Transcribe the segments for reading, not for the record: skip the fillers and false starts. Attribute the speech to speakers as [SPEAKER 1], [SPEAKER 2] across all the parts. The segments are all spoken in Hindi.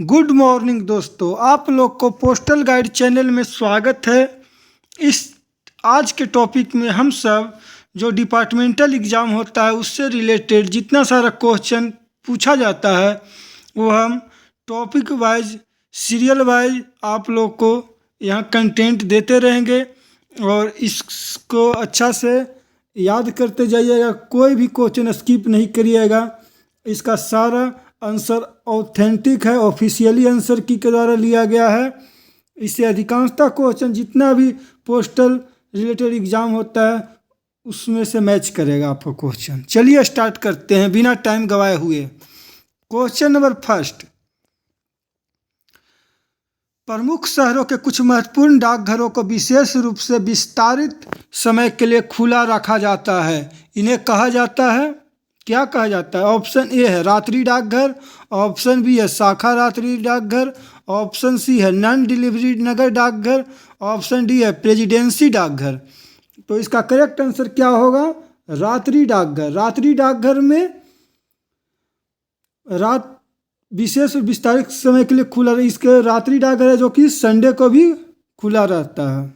[SPEAKER 1] गुड मॉर्निंग दोस्तों, आप लोग को पोस्टल गाइड चैनल में स्वागत है। इस आज के टॉपिक में हम सब जो डिपार्टमेंटल एग्ज़ाम होता है उससे रिलेटेड जितना सारा क्वेश्चन पूछा जाता है वो हम टॉपिक वाइज सीरियल वाइज आप लोग को यहाँ कंटेंट देते रहेंगे और इसको अच्छा से याद करते जाइएगा। कोई भी क्वेश्चन स्किप नहीं करिएगा। इसका सारा आंसर ऑथेंटिक है, ऑफिशियली आंसर की के द्वारा लिया गया है। इससे अधिकांशतः क्वेश्चन जितना भी पोस्टल रिलेटेड एग्ज़ाम होता है उसमें से मैच करेगा आपको क्वेश्चन। चलिए स्टार्ट करते हैं बिना टाइम गवाए हुए। क्वेश्चन नंबर फर्स्ट, प्रमुख शहरों के कुछ महत्वपूर्ण डाकघरों को विशेष रूप से विस्तारित समय के लिए खुला रखा जाता है। इन्हें कहा जाता है, क्या कहा जाता है? ऑप्शन ए है रात्रि डाकघर, ऑप्शन बी है शाखा रात्रि डाकघर, ऑप्शन सी है नॉन डिलीवरी नगर डाकघर, ऑप्शन डी है प्रेसिडेंसी डाकघर। तो इसका करेक्ट आंसर क्या होगा? रात्रि डाकघर। रात्रि डाकघर में रात विशेष विस्तारित समय के लिए खुला, इसके रात्रि डाकघर है जो कि संडे को भी खुला रहता है।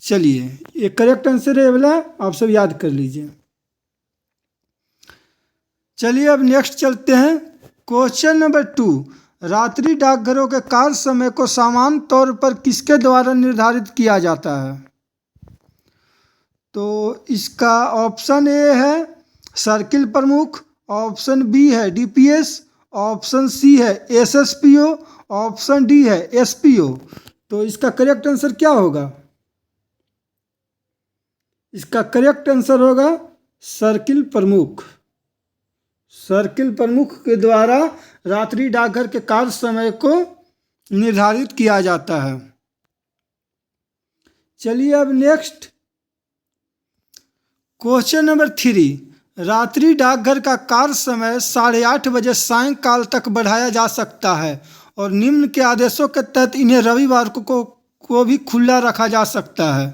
[SPEAKER 1] चलिए, ये करेक्ट आंसर है वाला, आप सब याद कर लीजिए। चलिए अब नेक्स्ट चलते हैं। क्वेश्चन नंबर 2, रात्रि डाकघरों के कार्य समय को सामान्य तौर पर किसके द्वारा निर्धारित किया जाता है? तो इसका ऑप्शन ए है सर्किल प्रमुख, ऑप्शन बी है डीपीएस, ऑप्शन सी है एसएसपीओ, ऑप्शन डी है एसपीओ। तो इसका करेक्ट आंसर क्या होगा? इसका करेक्ट आंसर होगा सर्किल प्रमुख। सर्किल प्रमुख के द्वारा रात्रि डाकघर के कार्य समय को निर्धारित किया जाता है। चलिए अब नेक्स्ट क्वेश्चन नंबर 3, रात्रि डाकघर का कार्य समय 8:30 बजे सायंकाल तक बढ़ाया जा सकता है और निम्न के आदेशों के तहत इन्हें रविवार को भी खुला रखा जा सकता है।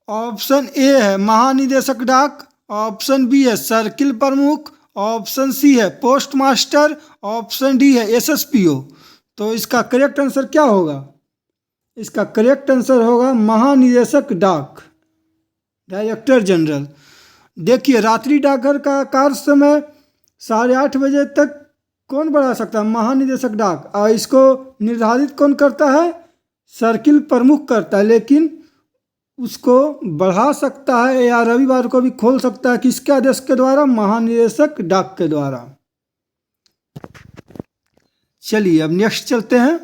[SPEAKER 1] ऑप्शन ए है महानिदेशक डाक, ऑप्शन बी है सर्किल प्रमुख, ऑप्शन सी है पोस्ट मास्टर, ऑप्शन डी है एसएसपीओ। तो इसका करेक्ट आंसर क्या होगा? इसका करेक्ट आंसर होगा महानिदेशक डाक, डायरेक्टर जनरल। देखिए, रात्रि डाकघर का कार्य समय 8:30 बजे तक कौन बढ़ा सकता है? महानिदेशक डाक। और इसको निर्धारित कौन करता है? सर्किल प्रमुख करता है, लेकिन उसको बढ़ा सकता है या रविवार को भी खोल सकता है किसके आदेश के द्वारा? महानिदेशक डाक के द्वारा। चलिए अब नेक्स्ट चलते हैं।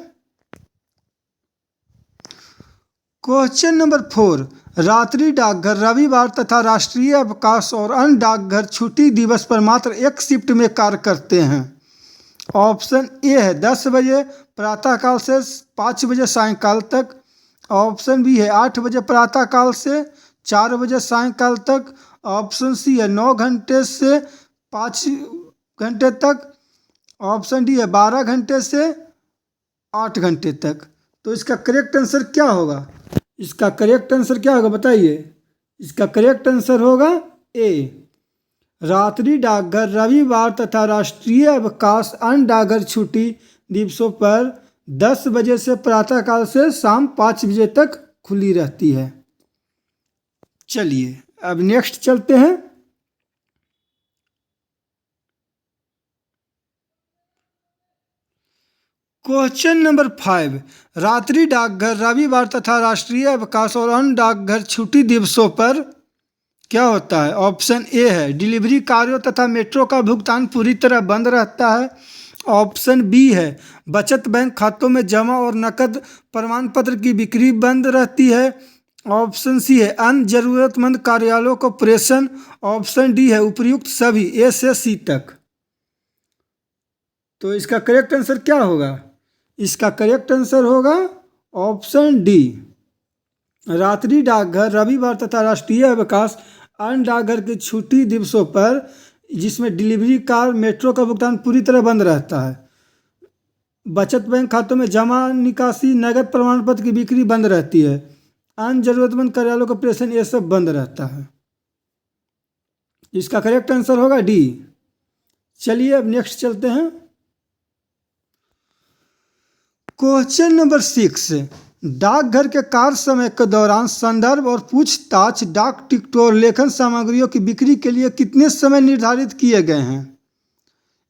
[SPEAKER 1] क्वेश्चन नंबर 4, रात्रि डाकघर रविवार तथा राष्ट्रीय अवकाश और अन्य डाकघर छुट्टी दिवस पर मात्र एक शिफ्ट में कार्य करते हैं। ऑप्शन ए है 10 बजे प्रातःकाल से 5 बजे सायंकाल तक, ऑप्शन बी है 8 बजे प्रातःकाल से 4 बजे सायंकाल तक, ऑप्शन सी है 9 घंटे से 5 घंटे तक, ऑप्शन डी है 12 घंटे से 8 घंटे तक। तो इसका करेक्ट आंसर क्या होगा? इसका करेक्ट आंसर क्या होगा बताइए? इसका करेक्ट आंसर होगा ए, रात्रि डाकघर रविवार तथा राष्ट्रीय अवकाश अन्य डाकघर छुट्टी दिवसों पर 10 बजे से प्रातःकाल से शाम 5 बजे तक खुली रहती है। चलिए अब नेक्स्ट चलते हैं। क्वेश्चन नंबर 5, रात्रि डाकघर रविवार तथा राष्ट्रीय अवकाश और अन्य डाकघर छुट्टी दिवसों पर क्या होता है? ऑप्शन ए है डिलीवरी कार्यों तथा मेट्रो का भुगतान पूरी तरह बंद रहता है, ऑप्शन बी है बचत बैंक खातों में जमा और नकद प्रमाण पत्र की बिक्री बंद रहती है, ऑप्शन सी है अन्य जरूरतमंद कार्यालयों को प्रेषण, ऑप्शन डी है उपर्युक्त सभी ए से सी तक। तो इसका करेक्ट आंसर क्या होगा? इसका करेक्ट आंसर होगा ऑप्शन डी, रात्रि डाकघर रविवार तथा राष्ट्रीय अवकाश अन्य डाकघर के छुट्टी दिवसों पर जिसमें डिलीवरी कार मेट्रो का भुगतान पूरी तरह बंद रहता है, बचत बैंक खातों में जमा निकासी नगद प्रमाण पत्र की बिक्री बंद रहती है, अन्य जरूरतमंद कार्यालयों का प्रेषण ये सब बंद रहता है। इसका करेक्ट आंसर होगा डी। चलिए अब नेक्स्ट चलते हैं। क्वेश्चन नंबर 6, डाकघर के कार्य समय के दौरान संदर्भ और पूछताछ डाक टिकट और लेखन सामग्रियों की बिक्री के लिए कितने समय निर्धारित किए गए हैं?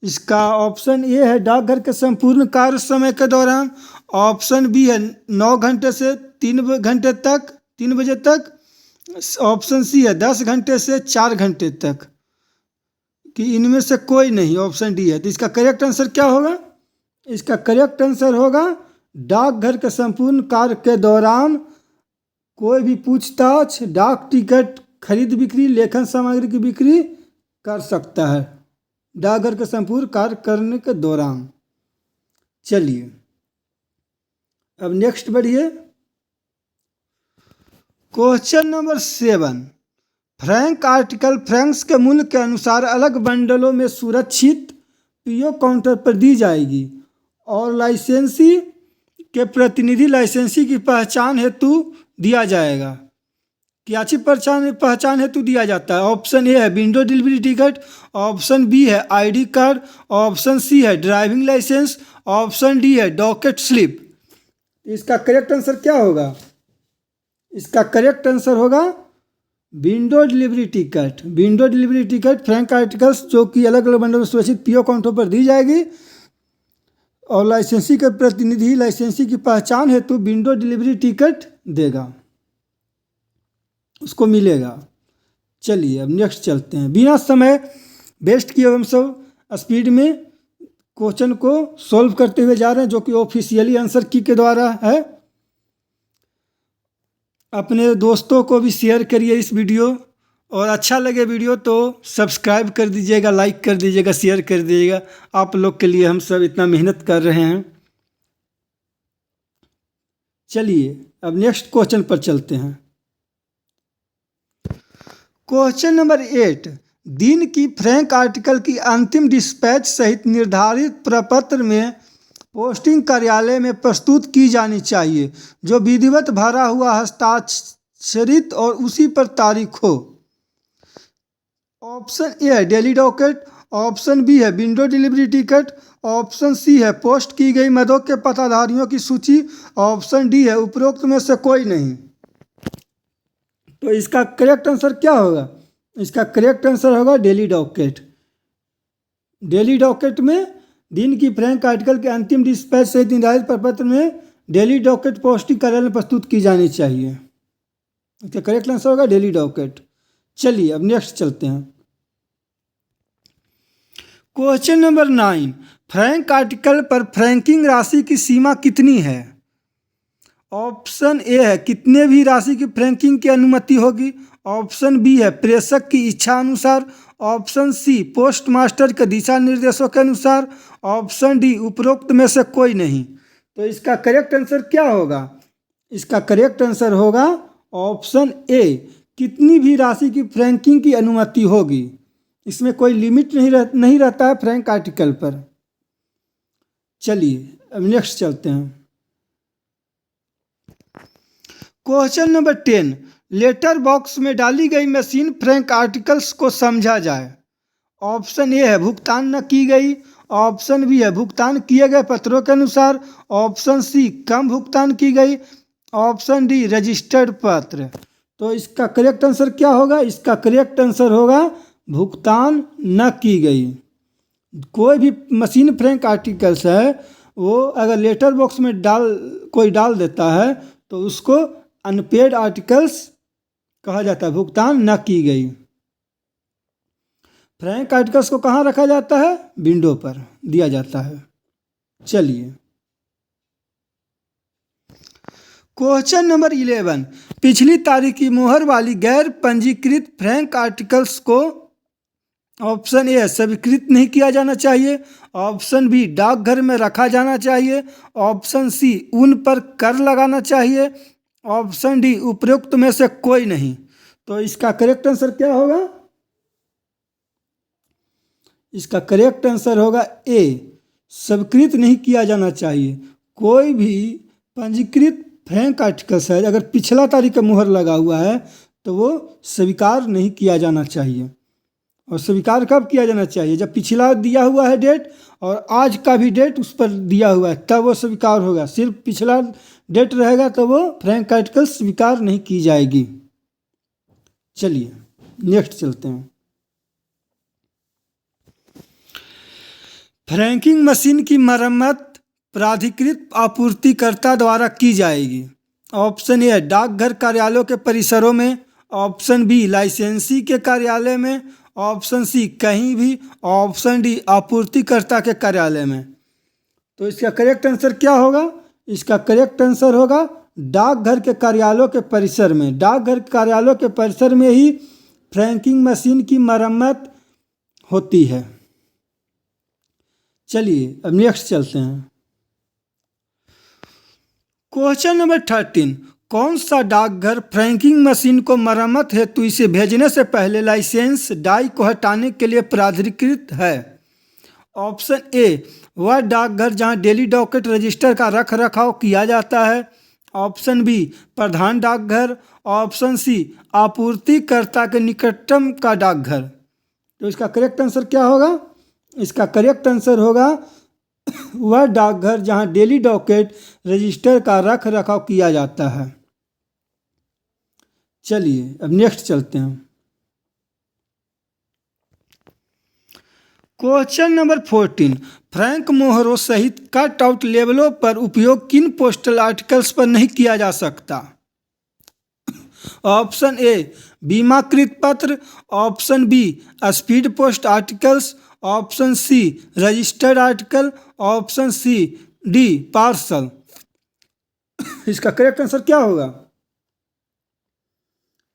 [SPEAKER 1] इसका ऑप्शन ए है डाकघर के संपूर्ण कार्य समय के दौरान, ऑप्शन बी है 9 घंटे से 3 बजे तक, ऑप्शन सी है 10 घंटे से 4 घंटे तक, कि इनमें से कोई नहीं, ऑप्शन डी है। तो इसका करेक्ट आंसर क्या होगा? इसका करेक्ट आंसर होगा डाकघर के संपूर्ण कार्य के दौरान कोई भी पूछताछ डाक टिकट खरीद बिक्री लेखन सामग्री की बिक्री कर सकता है, डाकघर के संपूर्ण कार्य करने के दौरान। चलिए अब नेक्स्ट बढ़िए। Question number 7, Frank article Franks के मूल्य के अनुसार अलग बंडलों में सुरक्षित पीओ काउंटर पर दी जाएगी और लाइसेंसी के प्रतिनिधि लाइसेंसी की पहचान हेतु दिया जाएगा। क्या चीज पहचान हेतु दिया जाता है? ऑप्शन ए है window delivery ticket, option B है आईडी कार्ड, ऑप्शन सी है ड्राइविंग लाइसेंस, ऑप्शन डी है डॉकेट स्लिप। इसका करेक्ट आंसर क्या होगा? इसका करेक्ट आंसर होगा window delivery ticket. Window delivery ticket frank articles जो कि अलग अलग बंडल में सुरक्षित पीओ काउंटर पर दी जाएगी और लाइसेंसी के प्रतिनिधि लाइसेंसी की पहचान हेतु विंडो डिलीवरी टिकट देगा, उसको मिलेगा। चलिए अब नेक्स्ट चलते हैं। बिना समय वेस्ट किए हम सब स्पीड में क्वेश्चन को सॉल्व करते हुए जा रहे हैं, जो कि ऑफिशियली आंसर की के द्वारा है। अपने दोस्तों को भी शेयर करिए इस वीडियो, और अच्छा लगे वीडियो तो सब्सक्राइब कर दीजिएगा, लाइक कर दीजिएगा, शेयर कर दीजिएगा। आप लोग के लिए हम सब इतना मेहनत कर रहे हैं। चलिए अब नेक्स्ट क्वेश्चन पर चलते हैं। क्वेश्चन नंबर 8, दिन की फ्रैंक आर्टिकल की अंतिम डिस्पैच सहित निर्धारित प्रपत्र में पोस्टिंग कार्यालय में प्रस्तुत की जानी चाहिए, जो विधिवत भरा हुआ हस्ताक्षरित और उसी पर तारीख हो। ऑप्शन ए है डेली डॉकेट, ऑप्शन बी है window delivery ticket, option C है पोस्ट की गई मदों के पताधारियों की सूची, ऑप्शन डी है उपरोक्त में से कोई नहीं। तो इसका करेक्ट आंसर क्या होगा? इसका करेक्ट आंसर होगा डेली डॉकेट। डेली डॉकेट में दिन की फ्रैंक आर्टिकल के अंतिम डिस्पैच से निर्धारित प्रपत्र में डेली डॉकेट पोस्टिंग कार्यालय में प्रस्तुत की जानी चाहिए। इसका करेक्ट आंसर होगा डेली डॉकेट। चलिए अब नेक्स्ट चलते हैं। क्वेश्चन नंबर 9, फ्रैंक आर्टिकल पर फ्रैंकिंग राशि की सीमा कितनी है? ऑप्शन ए है कितने भी राशि की फ्रैंकिंग की अनुमति होगी, ऑप्शन बी है प्रेषक की इच्छा अनुसार, ऑप्शन सी पोस्ट मास्टर के दिशा निर्देशों के अनुसार, ऑप्शन डी उपरोक्त में से कोई नहीं। तो इसका करेक्ट आंसर क्या होगा? इसका करेक्ट आंसर होगा ऑप्शन ए, कितनी भी राशि की फ्रैंकिंग की अनुमति होगी। इसमें कोई लिमिट नहीं रहता है फ्रैंक आर्टिकल पर। चलिए अब नेक्स्ट चलते हैं। क्वेश्चन नंबर 10, लेटर बॉक्स में डाली गई मशीन फ्रैंक आर्टिकल्स को समझा जाए। ऑप्शन ए है भुगतान न की गई, ऑप्शन बी है भुगतान किए गए पत्रों के अनुसार, ऑप्शन सी कम भुगतान की गई, ऑप्शन डी रजिस्टर्ड पत्र। तो इसका करेक्ट आंसर क्या होगा? इसका करेक्ट आंसर होगा भुगतान न की गई। कोई भी मशीन फ्रैंक आर्टिकल्स है, वो अगर लेटर बॉक्स में कोई डाल देता है तो उसको अनपेड आर्टिकल्स कहा जाता है, भुगतान न की गई। फ्रैंक आर्टिकल्स को कहाँ रखा जाता है? विंडो पर दिया जाता है। चलिए क्वेश्चन नंबर 11, पिछली तारीख की मोहर वाली गैर पंजीकृत फ्रैंक आर्टिकल्स को ऑप्शन ए स्वीकृत नहीं किया जाना चाहिए, ऑप्शन बी डाकघर में रखा जाना चाहिए, ऑप्शन सी उन पर कर लगाना चाहिए, ऑप्शन डी उपरोक्त में से कोई नहीं। तो इसका करेक्ट आंसर क्या होगा? इसका करेक्ट आंसर होगा ए, स्वीकृत नहीं किया जाना चाहिए। कोई भी पंजीकृत फ्रैंक आर्टिकल्स है, अगर पिछला तारीख का मुहर लगा हुआ है तो वो स्वीकार नहीं किया जाना चाहिए। और स्वीकार कब किया जाना चाहिए? जब पिछला दिया हुआ है डेट और आज का भी डेट उस पर दिया हुआ है, तब वो स्वीकार होगा। सिर्फ पिछला डेट रहेगा तो वो फ्रैंक आर्टिकल स्वीकार नहीं की जाएगी। चलिए नेक्स्ट चलते हैं। फ्रैंकिंग मशीन की मरम्मत प्राधिकृत आपूर्तिकर्ता द्वारा की जाएगी। ऑप्शन ए डाकघर कार्यालयों के परिसरों में, ऑप्शन बी लाइसेंसी के कार्यालय में, ऑप्शन सी कहीं भी, ऑप्शन डी आपूर्तिकर्ता के कार्यालय में। तो इसका करेक्ट आंसर क्या होगा? इसका करेक्ट आंसर होगा डाकघर के कार्यालयों के परिसर में। डाकघर के कार्यालयों के परिसर में ही फ्रैंकिंग मशीन की मरम्मत होती है। चलिए अब नेक्स्ट चलते हैं। क्वेश्चन नंबर 13, कौन सा डाकघर फ्रैंकिंग मशीन को मरम्मत हेतु इसे भेजने से पहले लाइसेंस डाई को हटाने के लिए प्राधिकृत है? ऑप्शन ए वह डाकघर जहां डेली डॉकेट रजिस्टर का रख रखाव किया जाता है, ऑप्शन बी प्रधान डाकघर, ऑप्शन सी आपूर्तिकर्ता के निकटतम का डाकघर। तो इसका करेक्ट आंसर क्या होगा? इसका करेक्ट आंसर होगा वह डाकघर जहां डेली डॉकेट रजिस्टर का रख रखाव किया जाता है। चलिए अब नेक्स्ट चलते हैं। क्वेश्चन नंबर 14, फ्रैंक मोहरों सहित कट आउट लेबलों पर उपयोग किन पोस्टल आर्टिकल्स पर नहीं किया जा सकता? ऑप्शन ए बीमाकृत पत्र, option B speed post articles, option C registered article, option C D parcel. इसका करेक्ट आंसर क्या होगा?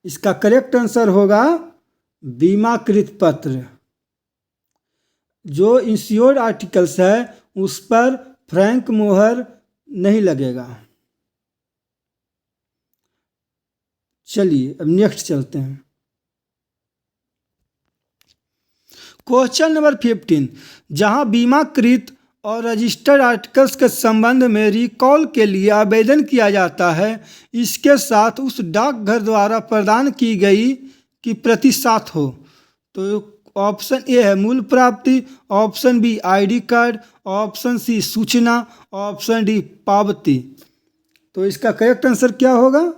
[SPEAKER 1] इसका करेक्ट आंसर होगा बीमाकृत पत्र। जो इंश्योर्ड आर्टिकल्स है उस पर फ्रैंक मोहर नहीं लगेगा। चलिए अब नेक्स्ट चलते हैं। क्वेश्चन नंबर 15, जहां बीमाकृत और रजिस्टर्ड आर्टिकल्स के संबंध में रिकॉल के लिए आवेदन किया जाता है, इसके साथ उस डाकघर द्वारा प्रदान की गई की प्रति साथ हो। तो ऑप्शन ए है मूल प्राप्ति, option B ID card, option C सूचना, ऑप्शन डी पावती। तो इसका करेक्ट आंसर क्या होगा?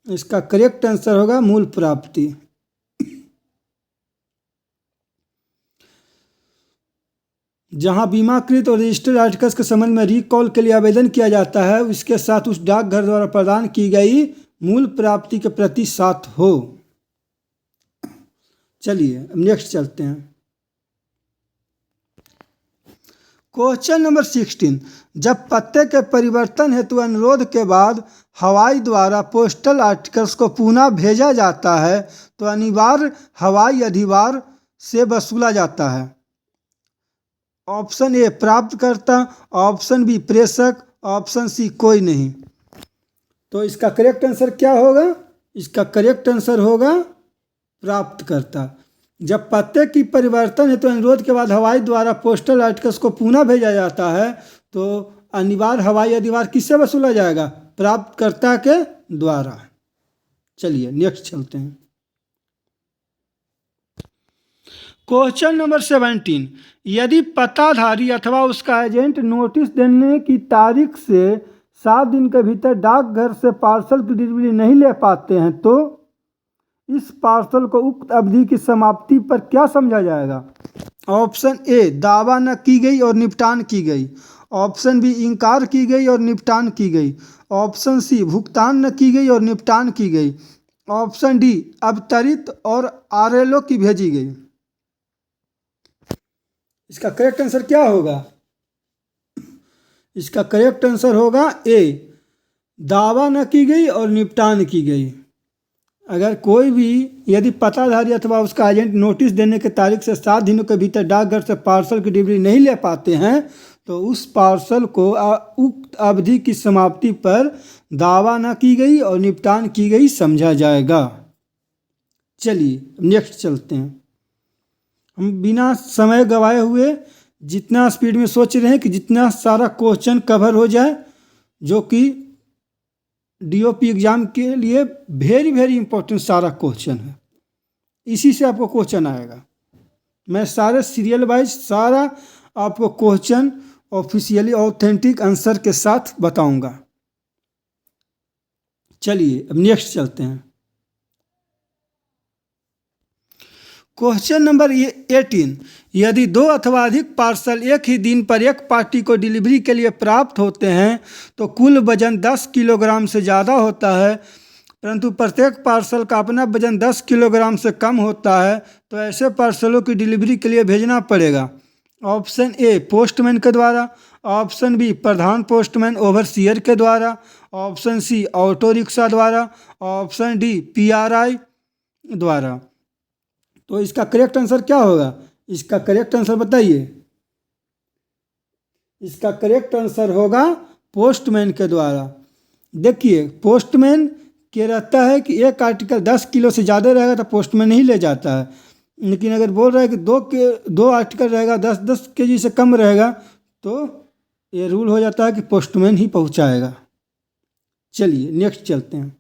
[SPEAKER 1] इसका करेक्ट आंसर होगा मूल प्राप्ति। जहां बीमाकृत और रजिस्टर्ड आर्टिकल्स के संबंध में रिकॉल के लिए आवेदन किया जाता है, उसके साथ उस डाकघर द्वारा प्रदान की गई मूल प्राप्ति के प्रति साथ हो। चलिए अब नेक्स्ट चलते हैं। क्वेश्चन नंबर 16, जब पते के परिवर्तन हेतु अनुरोध के बाद हवाई द्वारा पोस्टल आर्टिकल्स को पुनः भेजा जाता है तो अनिवार्य हवाई अधिभार से वसूला जाता है। ऑप्शन ए प्राप्तकर्ता, ऑप्शन बी प्रेषक, ऑप्शन सी कोई नहीं। तो इसका करेक्ट आंसर क्या होगा? इसका करेक्ट आंसर होगा प्राप्तकर्ता। जब पते की परिवर्तन है तो अनुरोध के बाद हवाई द्वारा पोस्टल आर्टिकल्स को पुनः भेजा जाता है तो अनिवार्य हवाई अधिभार किससे वसूला जाएगा? प्राप्तकर्ता के द्वारा। चलिए नेक्स्ट चलते हैं। क्वेश्चन नंबर 17, यदि पताधारी अथवा उसका एजेंट नोटिस देने की तारीख से 7 दिन के भीतर डाकघर से पार्सल की डिलीवरी नहीं ले पाते हैं तो इस पार्सल को उक्त अवधि की समाप्ति पर क्या समझा जाएगा? ऑप्शन ए दावा न की गई और निपटान की गई, ऑप्शन बी इनकार की गई और निपटान की गई, ऑप्शन सी भुगतान न की गई और निपटान की गई, ऑप्शन डी अवतरित और आरएलओ की भेजी गई। इसका करेक्ट आंसर क्या होगा? इसका करेक्ट आंसर होगा ए दावा न की गई और निपटान की गई। अगर कोई भी यदि पताधारी अथवा उसका एजेंट नोटिस देने के तारीख से 7 दिनों के भीतर डाकघर से पार्सल की डिलीवरी नहीं ले पाते हैं तो उस पार्सल को उक्त अवधि की समाप्ति पर दावा न की गई और निपटान की गई समझा जाएगा। चलिए नेक्स्ट चलते हैं। हम बिना समय गवाए हुए जितना स्पीड में सोच रहे हैं कि जितना सारा क्वेश्चन कवर हो जाए, जो कि डीओपी एग्ज़ाम के लिए वेरी वेरी इंपॉर्टेंट सारा क्वेश्चन है, इसी से आपको क्वेश्चन आएगा। मैं सारे सीरियल वाइज सारा आपको क्वेश्चन ऑफिशियली ऑथेंटिक आंसर के साथ बताऊंगा। चलिए अब नेक्स्ट चलते हैं। क्वेश्चन नंबर 18, यदि 2 अथवा अधिक पार्सल एक ही दिन पर एक पार्टी को डिलीवरी के लिए प्राप्त होते हैं तो कुल वजन 10 किलोग्राम से ज़्यादा होता है, परंतु प्रत्येक पार्सल का अपना वजन 10 किलोग्राम से कम होता है, तो ऐसे पार्सलों की डिलीवरी के लिए भेजना पड़ेगा। ऑप्शन ए पोस्टमैन के द्वारा, ऑप्शन बी प्रधान पोस्टमैन ओवरसीयर के द्वारा, ऑप्शन सी ऑटो रिक्शा द्वारा, ऑप्शन डी PRI द्वारा। तो इसका करेक्ट आंसर क्या होगा? इसका करेक्ट आंसर बताइए। इसका करेक्ट आंसर होगा पोस्टमैन के द्वारा। देखिए पोस्टमैन के रहता है कि एक आर्टिकल 10 किलो से ज़्यादा रहेगा तो पोस्टमैन ही ले जाता है, लेकिन अगर बोल रहा है कि दो आर्टिकल रहेगा 10-10 kg से कम रहेगा तो ये रूल हो जाता है कि पोस्टमैन ही पहुंचाएगा। चलिए नेक्स्ट चलते हैं।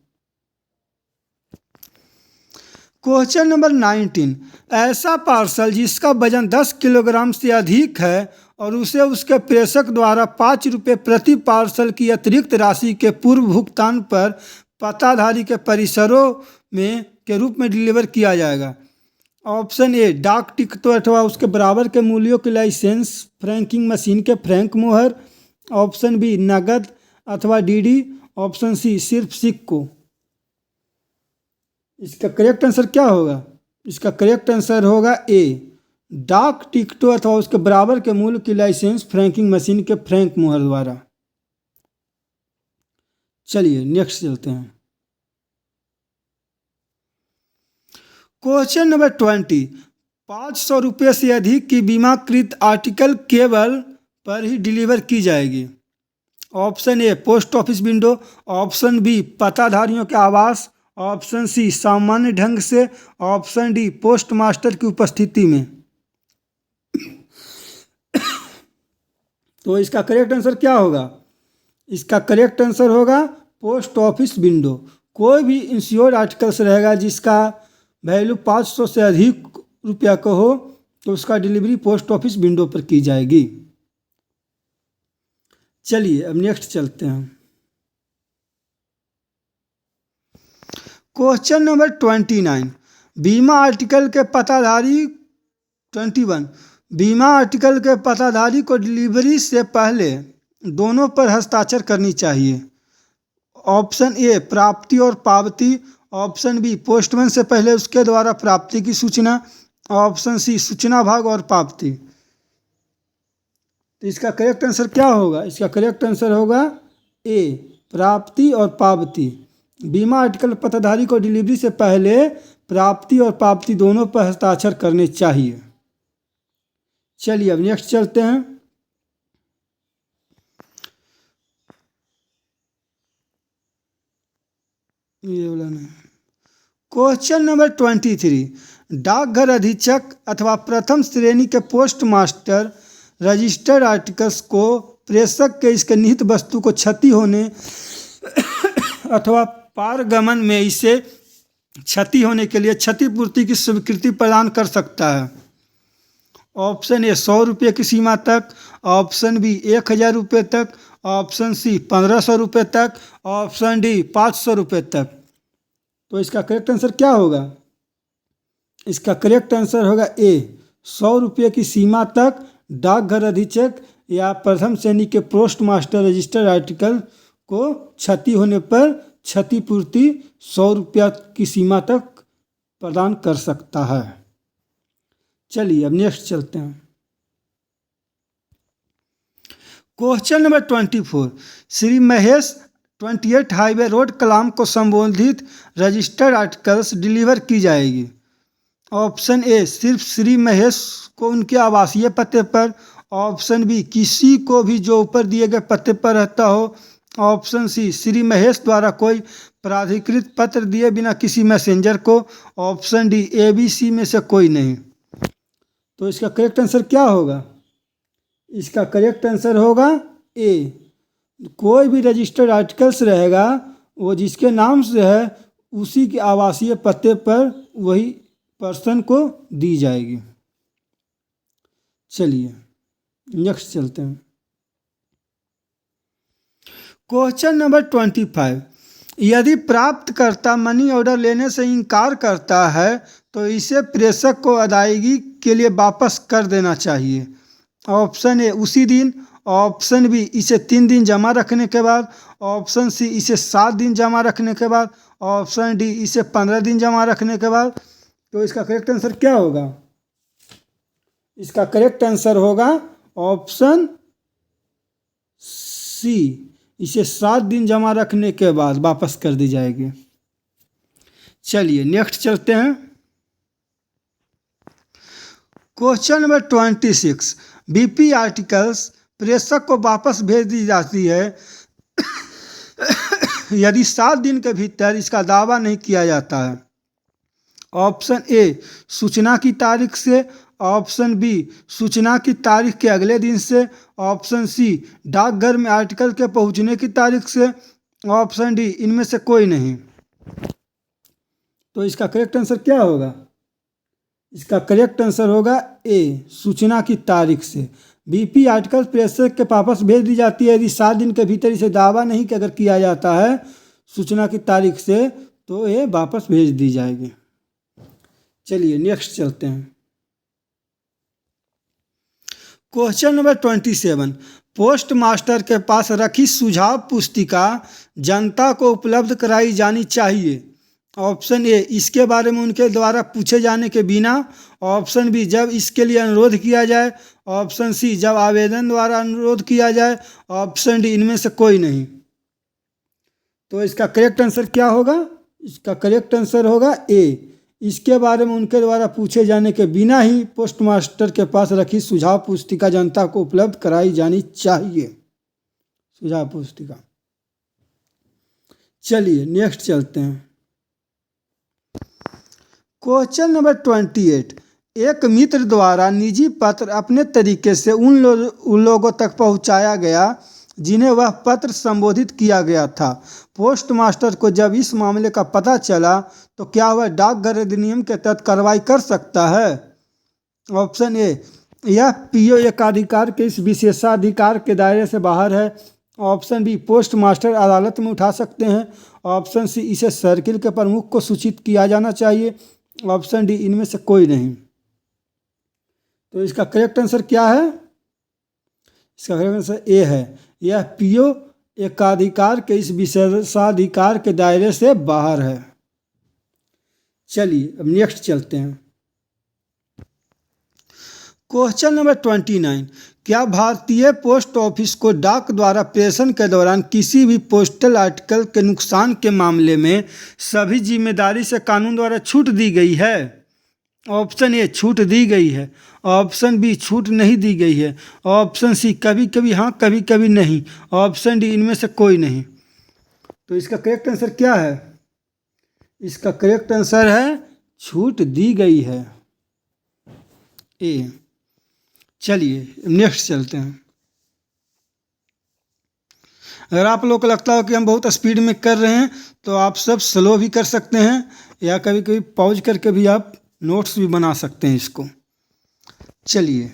[SPEAKER 1] क्वेश्चन नंबर 19, ऐसा पार्सल जिसका वजन 10 किलोग्राम से अधिक है और उसे उसके प्रेषक द्वारा 5 रुपये प्रति पार्सल की अतिरिक्त राशि के पूर्व भुगतान पर पताधारी के परिसरों में के रूप में डिलीवर किया जाएगा। ऑप्शन ए डाक टिकटों अथवा उसके बराबर के मूल्यों के लाइसेंस, फ्रैंकिंग मशीन के फ्रैंक मोहर, ऑप्शन बी नगद अथवा DD, ऑप्शन सी सिर्फ सिक्कों। इसका करेक्ट आंसर क्या होगा? इसका करेक्ट आंसर होगा ए डाक टिकटों अथवा उसके बराबर के मूल्य की लाइसेंस, फ्रैंकिंग मशीन के फ्रैंक मोहर द्वारा। चलिए नेक्स्ट चलते हैं। क्वेश्चन नंबर 20, 500 रुपये से अधिक की बीमाकृत आर्टिकल केवल पर ही डिलीवर की जाएगी। Option A post office window, option B पताधारियों के आवास, ऑप्शन सी सामान्य ढंग से, ऑप्शन डी पोस्ट मास्टर की उपस्थिति में। तो इसका करेक्ट आंसर क्या होगा? इसका करेक्ट आंसर होगा पोस्ट ऑफिस विंडो। कोई भी इंश्योर्ड आर्टिकल्स रहेगा जिसका वैल्यू 500 से अधिक रुपया का हो तो उसका डिलीवरी पोस्ट ऑफिस विंडो पर की जाएगी। चलिए अब नेक्स्ट चलते हैं। क्वेश्चन नंबर 29, बीमा आर्टिकल के पताधारी 21, बीमा आर्टिकल के पताधारी को डिलीवरी से पहले दोनों पर हस्ताक्षर करनी चाहिए। ऑप्शन ए प्राप्ति और पावती, ऑप्शन बी पोस्टमैन से पहले उसके द्वारा प्राप्ति की सूचना, ऑप्शन सी सूचना भाग और पावती। तो इसका करेक्ट आंसर क्या होगा? इसका करेक्ट आंसर होगा ए प्राप्ति और पावती। बीमा आर्टिकल पताधारी को डिलीवरी से पहले प्राप्ति और पावती दोनों पर हस्ताक्षर करने चाहिए। चलिए अब नेक्स्ट चलते हैं। ये वाला नहीं। क्वेश्चन नंबर 23, डाकघर अधीक्षक अथवा प्रथम श्रेणी के पोस्ट मास्टर रजिस्टर्ड आर्टिकल्स को प्रेषक के इसके निहित वस्तु को क्षति होने अथवा पारगमन में इसे क्षति होने के लिए क्षतिपूर्ति की स्वीकृति प्रदान कर सकता है। ऑप्शन ए 100 रुपये की सीमा तक, ऑप्शन बी 1000 रुपये तक, ऑप्शन सी 1500 रुपये तक, ऑप्शन डी 500 रुपये तक। तो इसका करेक्ट आंसर क्या होगा? इसका करेक्ट आंसर होगा ए 100 रुपये की सीमा तक डाकघर अधीक्षक या प्रथम श्रेणी के पोस्ट मास्टर रजिस्टर्ड आर्टिकल को क्षति होने पर क्षतिपूर्ति 100 रुपया की सीमा तक प्रदान कर सकता है। चलिए अब नेक्स्ट चलते हैं। Question number 24, Shri Mahesh 28 highway road Kalam को संबोधित रजिस्टर्ड आर्टिकल्स डिलीवर की जाएगी। ऑप्शन ए सिर्फ श्री महेश को उनके आवासीय पते पर, ऑप्शन बी किसी को भी जो ऊपर दिए गए पते पर रहता हो, ऑप्शन सी श्री महेश द्वारा कोई प्राधिकृत पत्र दिए बिना किसी मैसेंजर को, ऑप्शन डी ABC में से कोई नहीं। तो इसका करेक्ट आंसर क्या होगा? इसका करेक्ट आंसर होगा ए कोई भी रजिस्टर्ड आर्टिकल्स रहेगा वो जिसके नाम से है उसी के आवासीय पते पर वही पर्सन को दी जाएगी। चलिए नेक्स्ट चलते हैं। क्वेश्चन नंबर 25, यदि प्राप्तकर्ता मनी ऑर्डर लेने से इनकार करता है तो इसे प्रेषक को अदायगी के लिए वापस कर देना चाहिए। ऑप्शन ए उसी दिन, ऑप्शन बी इसे 3 दिन जमा रखने के बाद, ऑप्शन सी इसे 7 दिन जमा रखने के बाद, ऑप्शन डी इसे 15 दिन जमा रखने के बाद। तो इसका करेक्ट आंसर क्या होगा? इसका करेक्ट आंसर होगा ऑप्शन सी, इसे 7 दिन जमा रखने के बाद वापस कर दी जाएगी। चलिए नेक्स्ट चलते हैं। क्वेश्चन नंबर 26, बीपी आर्टिकल्स प्रेषक को वापस भेज दी जाती है यदि 7 दिन के भीतर इसका दावा नहीं किया जाता है। ऑप्शन ए सूचना की तारीख से, ऑप्शन बी सूचना की तारीख के अगले दिन से, ऑप्शन सी डाकघर में आर्टिकल के पहुंचने की तारीख से, ऑप्शन डी इनमें से कोई नहीं। तो इसका करेक्ट आंसर क्या होगा? इसका करेक्ट आंसर होगा ए सूचना की तारीख से। बीपी आर्टिकल प्रेषक के वापस भेज दी जाती है यदि 7 दिन के भीतर इसे दावा नहीं कि अगर किया जाता है सूचना की तारीख से तो ये वापस भेज दी जाएगी। चलिए नेक्स्ट चलते हैं। क्वेश्चन नंबर 27, पोस्ट मास्टर के पास रखी सुझाव पुस्तिका जनता को उपलब्ध कराई जानी चाहिए। ऑप्शन ए इसके बारे में उनके द्वारा पूछे जाने के बिना, ऑप्शन बी जब इसके लिए अनुरोध किया जाए, ऑप्शन सी जब आवेदन द्वारा अनुरोध किया जाए, ऑप्शन डी इनमें से कोई नहीं। तो इसका करेक्ट आंसर क्या होगा? इसका करेक्ट आंसर होगा ए इसके बारे में उनके द्वारा पूछे जाने के बिना ही पोस्ट मास्टर के पास रखी सुझाव पुस्तिका जनता को उपलब्ध कराई जानी चाहिए। सुझाव पुस्तिका। चलिए नेक्स्ट चलते हैं। क्वेश्चन नंबर 28, एक मित्र द्वारा निजी पत्र अपने तरीके से उन लोगों तक पहुंचाया गया जिन्हें वह पत्र संबोधित किया गया था। पोस्ट मास्टर को जब इस मामले का पता चला तो क्या वह डाकघर अधिनियम के तहत कार्रवाई कर सकता है? ऑप्शन ए यह पीओ एकाधिकार के इस विशेषाधिकार के दायरे से बाहर है, ऑप्शन बी पोस्ट मास्टर अदालत में उठा सकते हैं, ऑप्शन सी इसे सर्किल के प्रमुख को सूचित किया जाना चाहिए, ऑप्शन डी इनमें से कोई नहीं। तो इसका करेक्ट आंसर क्या है? इसका करेक्ट आंसर ए है, यह पीओ एकाधिकार के इस विशेषाधिकार के दायरे से बाहर है। चलिए अब नेक्स्ट चलते हैं। क्वेश्चन नंबर 29, क्या भारतीय पोस्ट ऑफिस को डाक द्वारा प्रेषण के दौरान किसी भी पोस्टल आर्टिकल के नुकसान के मामले में सभी जिम्मेदारी से कानून द्वारा छूट दी गई है? ऑप्शन ए छूट दी गई है, ऑप्शन बी छूट नहीं दी गई है, ऑप्शन सी कभी कभी हाँ कभी कभी नहीं, ऑप्शन डी इनमें से कोई नहीं। तो इसका करेक्ट आंसर क्या है? इसका करेक्ट आंसर है छूट दी गई है, ए। चलिए नेक्स्ट चलते हैं। अगर आप लोग को लगता हो कि हम बहुत स्पीड में कर रहे हैं तो आप सब स्लो भी कर सकते हैं या कभी कभी पॉज करके भी आप नोट्स भी बना सकते हैं इसको। चलिए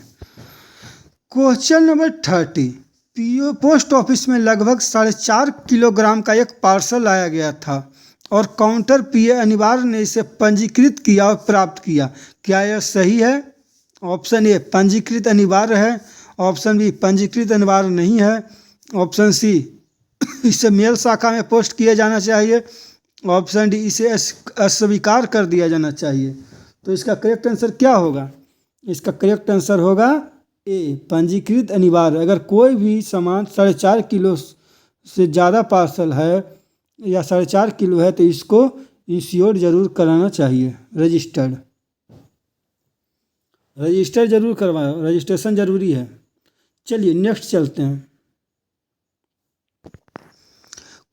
[SPEAKER 1] question number 30, PO post office में लगभग 4.5 किलोग्राम का एक पार्सल लाया गया था और काउंटर पीए अनिवार्य ने इसे पंजीकृत किया और प्राप्त किया। क्या यह सही है? ऑप्शन ए पंजीकृत अनिवार्य है, ऑप्शन बी पंजीकृत अनिवार्य नहीं है, ऑप्शन सी इसे मेल शाखा में पोस्ट किया जाना चाहिए, ऑप्शन डी इसे अस्वीकार कर दिया जाना चाहिए। तो इसका करेक्ट आंसर क्या होगा? इसका करेक्ट आंसर होगा ए पंजीकृत अनिवार्य। अगर कोई भी सामान 4.5 किलो से ज़्यादा पार्सल है या 4.5 किलो है तो इसको इंश्योर जरूर कराना चाहिए, रजिस्टर जरूर करवाएं, रजिस्ट्रेशन जरूरी है। चलिए नेक्स्ट चलते हैं।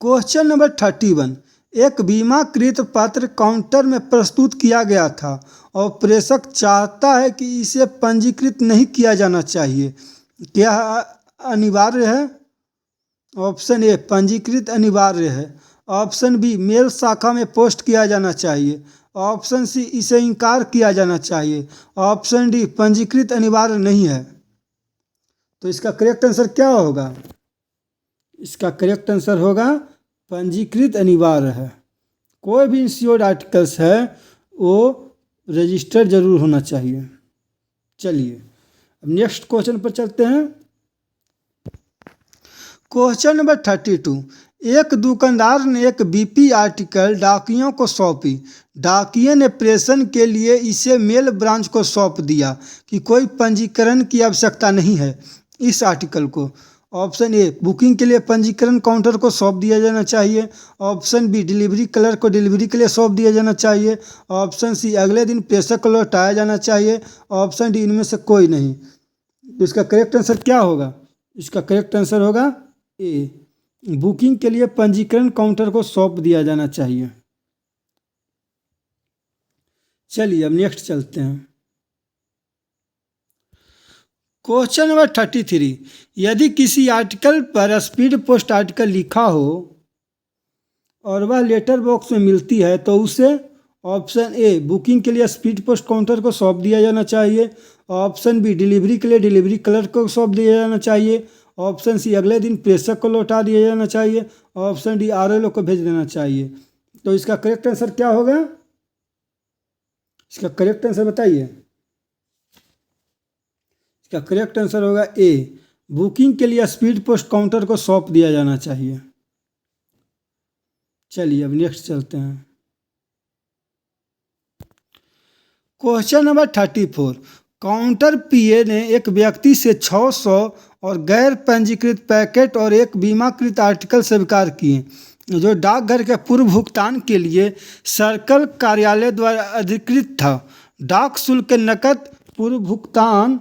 [SPEAKER 1] क्वेश्चन नंबर 31, एक बीमाकृत पत्र काउंटर में प्रस्तुत किया गया था और प्रेषक चाहता है कि इसे पंजीकृत नहीं किया जाना चाहिए। क्या अनिवार्य है? ऑप्शन ए पंजीकृत अनिवार्य है, ऑप्शन बी मेल शाखा में पोस्ट किया जाना चाहिए, ऑप्शन सी, इसे इनकार किया जाना चाहिए। ऑप्शन डी, पंजीकृत अनिवार्य नहीं है। तो इसका करेक्ट आंसर क्या होगा? इसका करेक्ट आंसर होगा पंजीकृत अनिवार्य है। कोई भी इंश्योर्ड आर्टिकल्स है वो रजिस्टर्ड जरूर होना चाहिए। चलिए अब नेक्स्ट क्वेश्चन पर चलते हैं। Question number 32। एक दुकानदार ने एक बीपी आर्टिकल डाकियों को सौंपी। डाकिये ने प्रेषण के लिए इसे मेल ब्रांच को सौंप दिया कि कोई पंजीकरण की आवश्यकता नहीं है इस आर्टिकल को। ऑप्शन ए, बुकिंग के लिए पंजीकरण काउंटर को सौंप दिया जाना चाहिए। ऑप्शन बी, डिलीवरी क्लर्क को डिलीवरी के लिए सौंप दिया जाना चाहिए। ऑप्शन सी, अगले दिन प्रेषक को लौटाया जाना चाहिए। ऑप्शन डी, इनमें से कोई नहीं। तो इसका करेक्ट आंसर क्या होगा? इसका करेक्ट आंसर होगा ए, बुकिंग के लिए पंजीकरण काउंटर को सौंप दिया जाना चाहिए। चलिए अब नेक्स्ट चलते हैं। Question number 33। यदि किसी आर्टिकल पर स्पीड पोस्ट आर्टिकल लिखा हो और वह लेटर बॉक्स में मिलती है तो उसे ऑप्शन ए, बुकिंग के लिए स्पीड पोस्ट काउंटर को सौंप दिया जाना चाहिए। ऑप्शन बी, डिलीवरी के लिए डिलीवरी क्लर्क को सौंप दिया जाना चाहिए। ऑप्शन सी, अगले दिन प्रेषक को लौटा दिया जाना चाहिए। ऑप्शन डी, आरएलओ को भेज देना चाहिए। तो इसका करेक्ट आंसर क्या होगा? इसका करेक्ट आंसर बताइए। इसका करेक्ट आंसर होगा ए, बुकिंग के लिए स्पीड पोस्ट काउंटर को सौंप दिया जाना चाहिए। चलिए अब नेक्स्ट चलते हैं। Question number 34। काउंटर पीए ने एक व्यक्ति से 600 और गैर पंजीकृत पैकेट और एक बीमाकृत आर्टिकल स्वीकार किए जो डाकघर के पूर्व भुगतान के लिए सर्कल कार्यालय द्वारा अधिकृत था। डाक शुल्क के नकद पूर्व भुगतान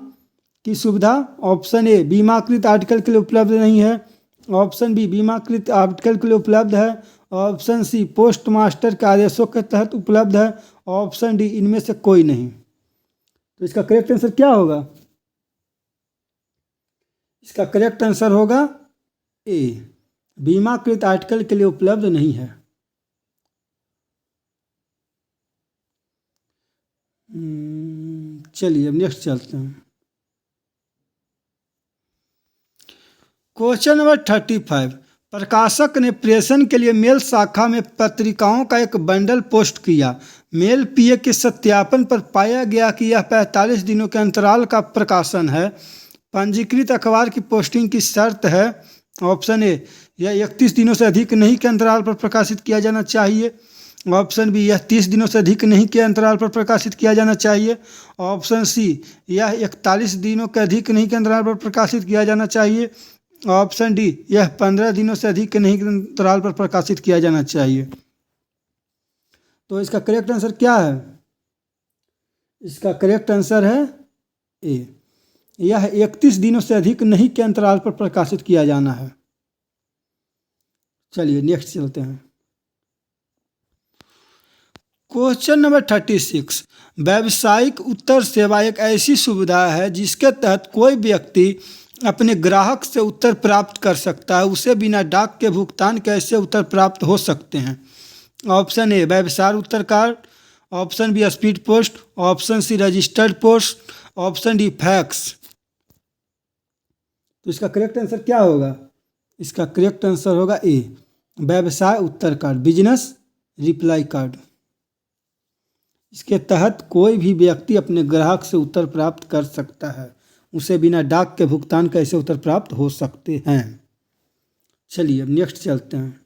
[SPEAKER 1] की सुविधा ऑप्शन ए, बीमाकृत आर्टिकल के लिए उपलब्ध नहीं है। ऑप्शन बी, बीमाकृत आर्टिकल के लिए उपलब्ध है। ऑप्शन सी, पोस्ट मास्टर के आदेशों के तहत उपलब्ध है। ऑप्शन डी, इनमें से कोई नहीं। तो इसका करेक्ट आंसर क्या होगा? इसका करेक्ट आंसर होगा ए, बीमाकृत आर्टिकल के लिए उपलब्ध नहीं है। चलिए अब नेक्स्ट चलते हैं। Question number 35। प्रकाशक ने प्रेषण के लिए मेल शाखा में पत्रिकाओं का एक बंडल पोस्ट किया। मेल पीए के सत्यापन पर पाया गया कि यह 45 दिनों के अंतराल का प्रकाशन है। पंजीकृत अखबार की पोस्टिंग की शर्त है। ऑप्शन ए, यह 31 दिनों से अधिक नहीं के अंतराल पर प्रकाशित किया जाना चाहिए। ऑप्शन बी, यह 30 दिनों से अधिक नहीं के अंतराल पर प्रकाशित किया जाना चाहिए। ऑप्शन सी, यह 41 दिनों के अधिक नहीं के अंतराल पर प्रकाशित किया जाना चाहिए। ऑप्शन डी, यह 15 दिनों से अधिक के नहीं के अंतराल पर प्रकाशित किया जाना चाहिए। तो इसका करेक्ट आंसर क्या है? इसका करेक्ट आंसर है ए, यह 31 दिनों से अधिक नहीं के अंतराल पर प्रकाशित किया जाना है। चलिए नेक्स्ट चलते हैं। Question number 36। व्यावसायिक उत्तर सेवा एक ऐसी सुविधा है जिसके तहत कोई व्यक्ति अपने ग्राहक से उत्तर प्राप्त कर सकता है। उसे बिना डाक के भुगतान कैसे उत्तर प्राप्त हो सकते हैं? ऑप्शन ए, व्यवसाय उत्तर card. Option B, speed post. Option C, registered post. Option D, fax. तो इसका करेक्ट आंसर क्या होगा? इसका करेक्ट आंसर होगा ए, व्यवसाय उत्तर कार्ड, बिजनेस रिप्लाई कार्ड। इसके तहत कोई भी व्यक्ति अपने ग्राहक से उत्तर प्राप्त कर सकता है। उसे बिना डाक के भुगतान कैसे उत्तर प्राप्त हो सकते हैं? चलिए अब नेक्स्ट चलते हैं।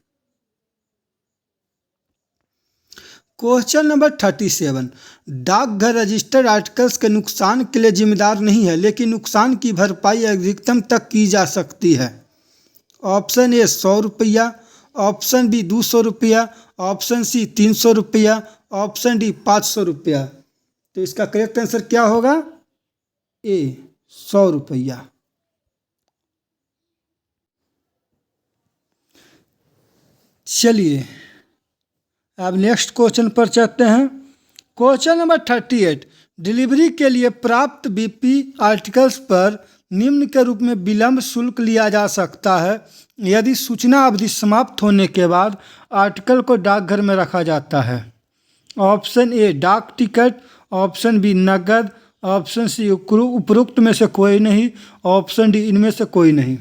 [SPEAKER 1] Question number 37। डाकघर रजिस्टर्ड आर्टिकल्स के नुकसान के लिए जिम्मेदार नहीं है, लेकिन नुकसान की भरपाई अधिकतम तक की जा सकती है। ऑप्शन ए, 100 रुपया। ऑप्शन बी, 200 रुपया। ऑप्शन सी, 300 रुपया। ऑप्शन डी, 500 रुपया। तो इसका करेक्ट आंसर क्या होगा? ए, 100 रुपया। चलिए अब नेक्स्ट क्वेश्चन पर चलते हैं। Question number 38। डिलीवरी के लिए प्राप्त बीपी आर्टिकल्स पर निम्न के रूप में विलंब शुल्क लिया जा सकता है यदि सूचना अवधि समाप्त होने के बाद आर्टिकल को डाकघर में रखा जाता है। ऑप्शन ए डाक टिकट, ऑप्शन बी नकद, ऑप्शन सी उपरोक्त में से कोई नहीं, ऑप्शन डी इनमें से कोई नहीं।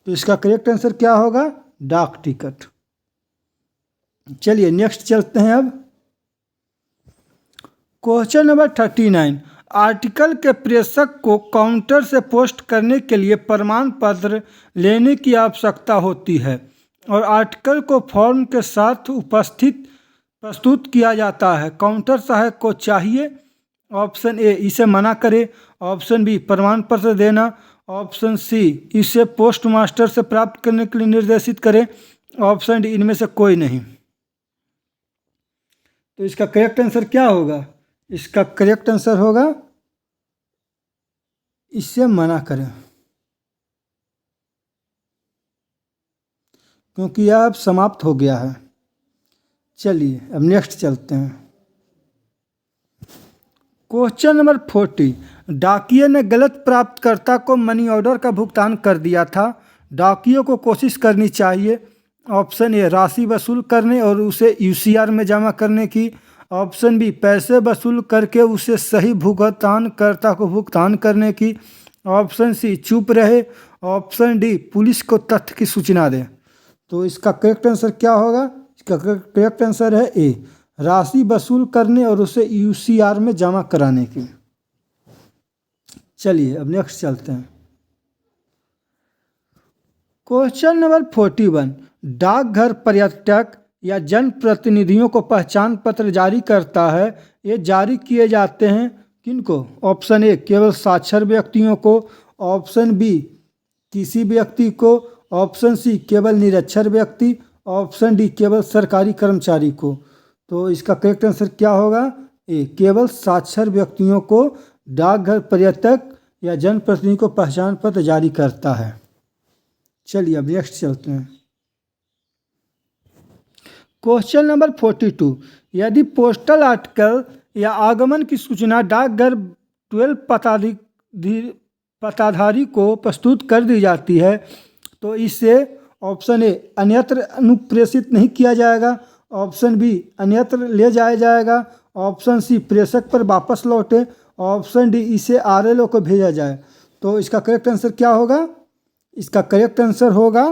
[SPEAKER 1] तो इसका करेक्ट आंसर क्या होगा? डाक टिकट। चलिए नेक्स्ट चलते हैं अब। Question number 39। आर्टिकल के प्रेषक को काउंटर से पोस्ट करने के लिए प्रमाण पत्र लेने की आवश्यकता होती है और आर्टिकल को फॉर्म के साथ प्रस्तुत किया जाता है। काउंटर सहायक को चाहिए ऑप्शन ए इसे मना करे, ऑप्शन बी प्रमाण पत्र देना, ऑप्शन सी इसे पोस्ट मास्टर से प्राप्त करने के लिए निर्देशित करे, ऑप्शन डी इनमें से कोई नहीं। तो इसका करेक्ट आंसर क्या होगा? इसका करेक्ट आंसर होगा इसे मना करें, क्योंकि यह अब समाप्त हो गया है। चलिए अब नेक्स्ट चलते हैं। Question number 40। डाकिये ने गलत प्राप्तकर्ता को मनी ऑर्डर का भुगतान कर दिया था। डाकिये को कोशिश करनी चाहिए ऑप्शन ए राशि वसूल करने और उसे यूसीआर में जमा करने की, ऑप्शन बी पैसे वसूल करके उसे सही भुगतानकर्ता को भुगतान करने की, ऑप्शन सी चुप रहे, ऑप्शन डी पुलिस को तथ्य की सूचना दे। तो इसका करेक्ट आंसर क्या होगा? इसका करेक्ट आंसर है ए राशि वसूल करने और उसे यूसीआर में जमा कराने की। चलिए अब नेक्स्ट चलते हैं। Question number 41। डाकघर पर्यटक या जनप्रतिनिधियों को पहचान पत्र जारी करता है। ये जारी किए जाते हैं किनको? ऑप्शन ए केवल साक्षर व्यक्तियों को, ऑप्शन बी किसी व्यक्ति को, ऑप्शन सी केवल निरक्षर व्यक्ति, ऑप्शन डी केवल सरकारी कर्मचारी को। तो इसका करेक्ट आंसर क्या होगा? ए केवल साक्षर व्यक्तियों को डाकघर पर्यटक या जनप्रतिनिधि को पहचान पत्र जारी करता है। चलिए अब नेक्स्ट चलते हैं। Question number 42। यदि पोस्टल आर्टिकल या आगमन की सूचना डाकघर 12 पताधारी को प्रस्तुत कर दी जाती है तो इसे ऑप्शन ए अन्यत्र अनुप्रेषित नहीं किया जाएगा, ऑप्शन बी अन्यत्र ले जाया जाएगा, ऑप्शन सी प्रेषक पर वापस लौटे, ऑप्शन डी इसे आरएलओ को भेजा जाए। तो इसका करेक्ट आंसर क्या होगा? इसका करेक्ट आंसर होगा,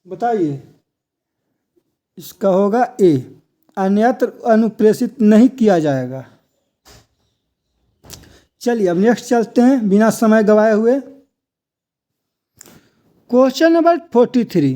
[SPEAKER 1] बताइए। इसका होगा ए अन्यत्र अनुप्रेषित नहीं किया जाएगा। चलिए अब नेक्स्ट चलते हैं बिना समय गवाए हुए। Question number 43।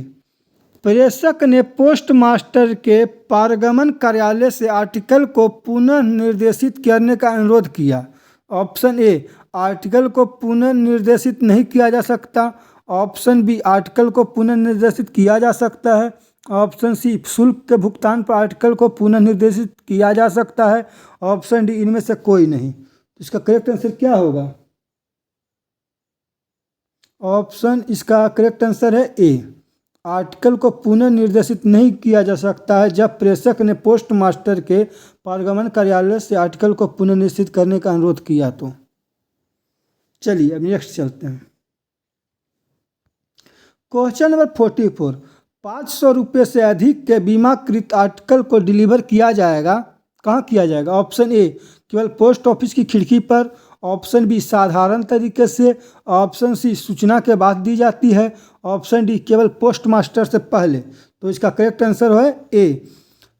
[SPEAKER 1] प्रेषक ने पोस्ट मास्टर के पारगमन कार्यालय से आर्टिकल को पुनः निर्देशित करने का अनुरोध किया। ऑप्शन ए आर्टिकल को पुनः निर्देशित नहीं किया जा सकता, ऑप्शन बी आर्टिकल को पुनः निर्देशित किया जा सकता है, ऑप्शन सी शुल्क के भुगतान पर आर्टिकल को पुनः निर्देशित किया जा सकता है, ऑप्शन डी इनमें से कोई नहीं। तो इसका करेक्ट आंसर क्या होगा? ऑप्शन इसका करेक्ट आंसर है ए आर्टिकल को पुनः निर्देशित नहीं किया जा सकता है जब प्रेषक ने पोस्ट मास्टर के पारगमन कार्यालय से आर्टिकल को पुनः निश्चित करने का अनुरोध किया तो। चलिए अब नेक्स्ट चलते हैं। Question number 44। 500 रुपये से अधिक के बीमाकृत आर्टिकल को डिलीवर किया जाएगा, कहाँ किया जाएगा? ऑप्शन ए केवल पोस्ट ऑफिस की खिड़की पर, ऑप्शन बी साधारण तरीके से, ऑप्शन सी सूचना के बाद दी जाती है, ऑप्शन डी केवल पोस्ट मास्टर से पहले। तो इसका करेक्ट आंसर है ए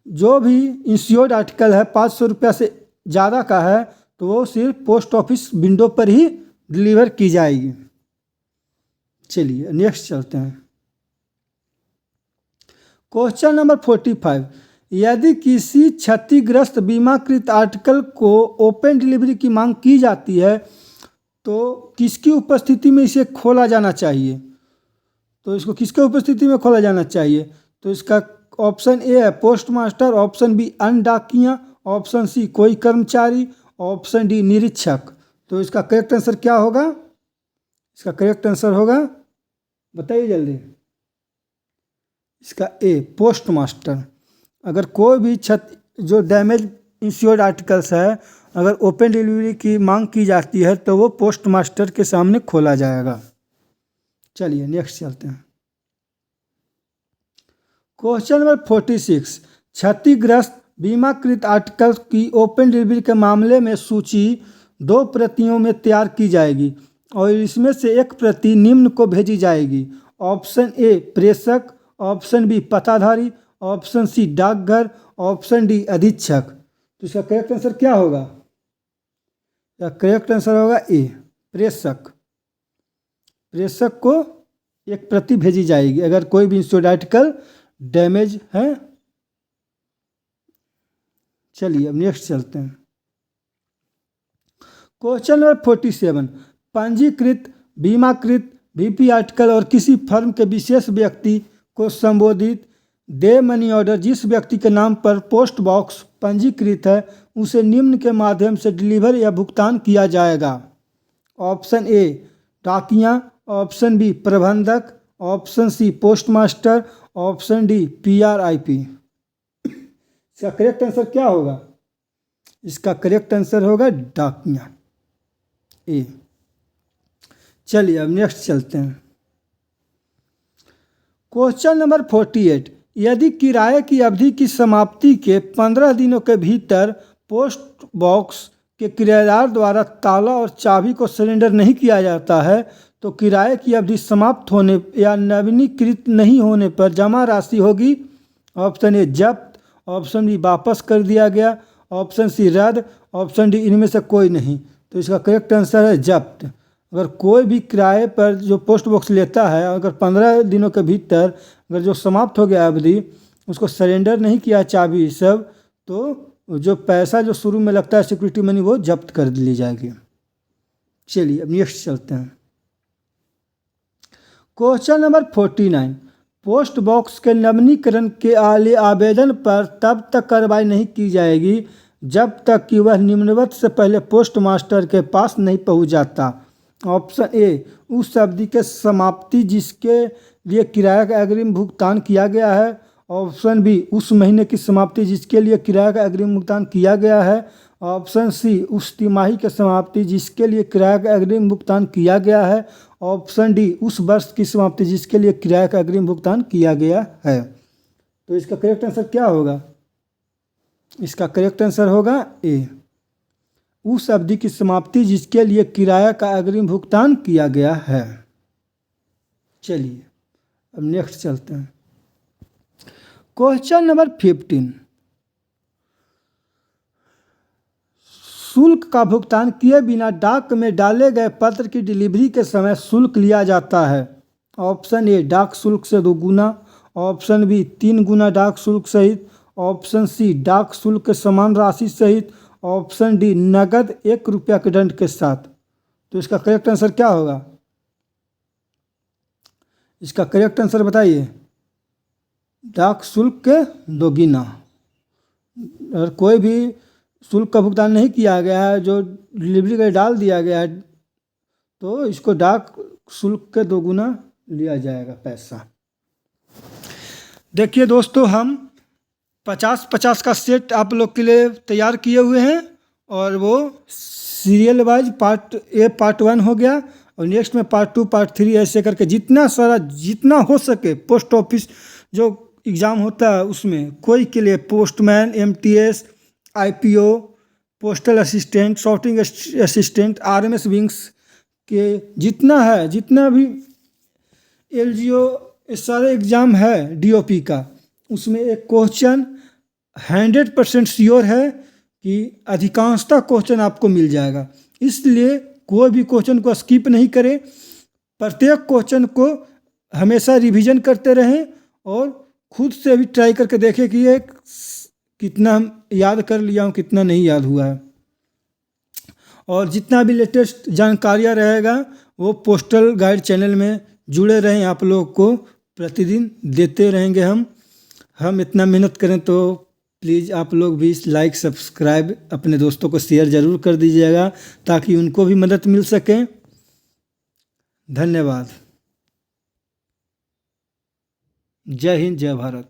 [SPEAKER 1] जो भी इंश्योर्ड आर्टिकल है 500 रुपया से ज़्यादा का है तो वो सिर्फ पोस्ट ऑफिस विंडो पर ही डिलीवर की जाएगी। चलिए नेक्स्ट चलते हैं। Question number 45। यदि किसी क्षतिग्रस्त बीमाकृत आर्टिकल को ओपन डिलीवरी की मांग की जाती है तो किसकी उपस्थिति में इसे खोला जाना चाहिए? तो इसको किसके उपस्थिति में खोला जाना चाहिए? तो इसका ऑप्शन ए है पोस्ट मास्टर, ऑप्शन बी अन्य डाकिया, ऑप्शन सी कोई कर्मचारी, ऑप्शन डी निरीक्षक। तो इसका करेक्ट आंसर क्या होगा? इसका करेक्ट आंसर होगा, बताइए जल्दी। इसका ए पोस्ट मास्टर। अगर कोई भी जो डैमेज इंश्योर्ड आर्टिकल्स है अगर ओपन डिलीवरी की मांग की जाती है तो वो पोस्ट मास्टर के सामने खोला जाएगा। चलिए नेक्स्ट चलते हैं। क्वेश्चन नंबर 46, क्षतिग्रस्त बीमाकृत आर्टिकल की ओपन डिलीवरी के मामले में सूची 2 प्रतियों में तैयार की जाएगी और इसमें से एक प्रति निम्न को भेजी जाएगी। ऑप्शन ए प्रेषक, ऑप्शन बी पताधारी, ऑप्शन सी डाकघर, ऑप्शन डी अधीक्षक। तो इसका करेक्ट आंसर क्या होगा? करेक्ट आंसर होगा ए प्रेषक। प्रेषक को एक प्रति भेजी जाएगी अगर कोई भी इंस्टीट्यूट आर्टिकल डैमेज है। चलिए अब नेक्स्ट चलते हैं। क्वेश्चन नंबर 47, पंजीकृत बीमाकृत वीपी आर्टिकल और किसी फर्म के विशेष व्यक्ति को संबोधित दे मनी ऑर्डर जिस व्यक्ति के नाम पर पोस्ट बॉक्स पंजीकृत है उसे निम्न के माध्यम से डिलीवर या भुगतान किया जाएगा। ऑप्शन ए डाकिया, ऑप्शन बी प्रबंधक, option C postmaster, option D PRIP। इसका करेक्ट आंसर क्या होगा? इसका करेक्ट आंसर होगा डाकिया ए। चलिए अब नेक्स्ट चलते हैं। क्वेश्चन नंबर 48, यदि किराए की अवधि की समाप्ति के 15 दिनों के भीतर पोस्ट बॉक्स के किराएदार द्वारा ताला और चाबी को सरेंडर नहीं किया जाता है तो किराए की अवधि समाप्त होने या नवीनीकृत नहीं होने पर जमा राशि होगी। ऑप्शन ए जब्त, ऑप्शन बी वापस कर दिया गया, ऑप्शन सी रद्द, ऑप्शन डी इनमें से कोई नहीं। तो इसका करेक्ट आंसर है जब्त। अगर कोई भी किराए पर जो पोस्ट बॉक्स लेता है अगर 15 दिनों के भीतर अगर जो समाप्त हो गया अवधि उसको सरेंडर नहीं किया चाबी सब, तो जो पैसा जो शुरू में लगता है सिक्योरिटी मनी वो जब्त कर ली जाएगी। चलिए अब नेक्स्ट चलते हैं। क्वेश्चन नंबर 49, पोस्ट बॉक्स के नवीनीकरण के लिए आवेदन पर तब तक कार्रवाई नहीं की जाएगी जब तक कि वह निम्नवत से पहले पोस्ट मास्टर के पास नहीं पहुंच जाता। ऑप्शन ए उस अवधि के समाप्ति जिसके लिए किराया का अग्रिम भुगतान किया गया है, ऑप्शन बी उस महीने की समाप्ति जिसके लिए किराया का अग्रिम भुगतान किया गया है, ऑप्शन सी उस तिमाही की समाप्ति जिसके लिए किराया का अग्रिम भुगतान किया गया है, ऑप्शन डी उस वर्ष की समाप्ति जिसके लिए किराया का अग्रिम भुगतान किया गया है। तो इसका करेक्ट आंसर क्या होगा? इसका करेक्ट आंसर होगा ए उस अवधि की समाप्ति जिसके लिए किराया का अग्रिम भुगतान किया गया है। चलिए अब नेक्स्ट चलते हैं। क्वेश्चन नंबर 15, शुल्क का भुगतान किए बिना डाक में डाले गए पत्र की डिलीवरी के समय शुल्क लिया जाता है। ऑप्शन ए डाक शुल्क से 2 गुना, ऑप्शन बी 3 गुना डाक शुल्क सहित, ऑप्शन सी डाक शुल्क के समान राशि सहित, ऑप्शन डी नगद 1 रुपया के दंड के साथ। तो इसका करेक्ट आंसर क्या होगा? इसका करेक्ट आंसर बताइए। डाक शुल्क के 2 गुना। और कोई भी शुल्क का भुगतान नहीं किया गया है जो डिलीवरी का डाल दिया गया है तो इसको डाक शुल्क के 2 गुना लिया जाएगा पैसा। देखिए दोस्तों हम 50-50 का सेट आप लोग के लिए तैयार किए हुए हैं और वो serial wise part A part 1 हो गया और नेक्स्ट में पार्ट 2 पार्ट 3 ऐसे करके जितना हो सके पोस्ट ऑफिस जो एग्ज़ाम होता है उसमें कोई के लिए postman, MTS, IPO, postal assistant, sorting assistant, RMS wings के जितना भी LGO ये सारे एग्ज़ाम है DOP का, उसमें एक क्वेश्चन 100% श्योर है कि अधिकांशतः क्वेश्चन आपको मिल जाएगा। इसलिए कोई भी क्वेश्चन को स्किप नहीं करें, प्रत्येक क्वेश्चन को हमेशा रिवीजन करते रहें और खुद से भी ट्राई करके देखें कि ये कितना याद कर लिया हूँ कितना नहीं याद हुआ है। और जितना भी लेटेस्ट जानकारियाँ रहेगा वो पोस्टल गाइड चैनल में जुड़े रहें, आप लोग को प्रतिदिन देते रहेंगे। हम इतना मेहनत करें तो प्लीज़ आप लोग भी लाइक सब्सक्राइब अपने दोस्तों को शेयर ज़रूर कर दीजिएगा ताकि उनको भी मदद मिल सके। धन्यवाद। जय हिंद, जय भारत।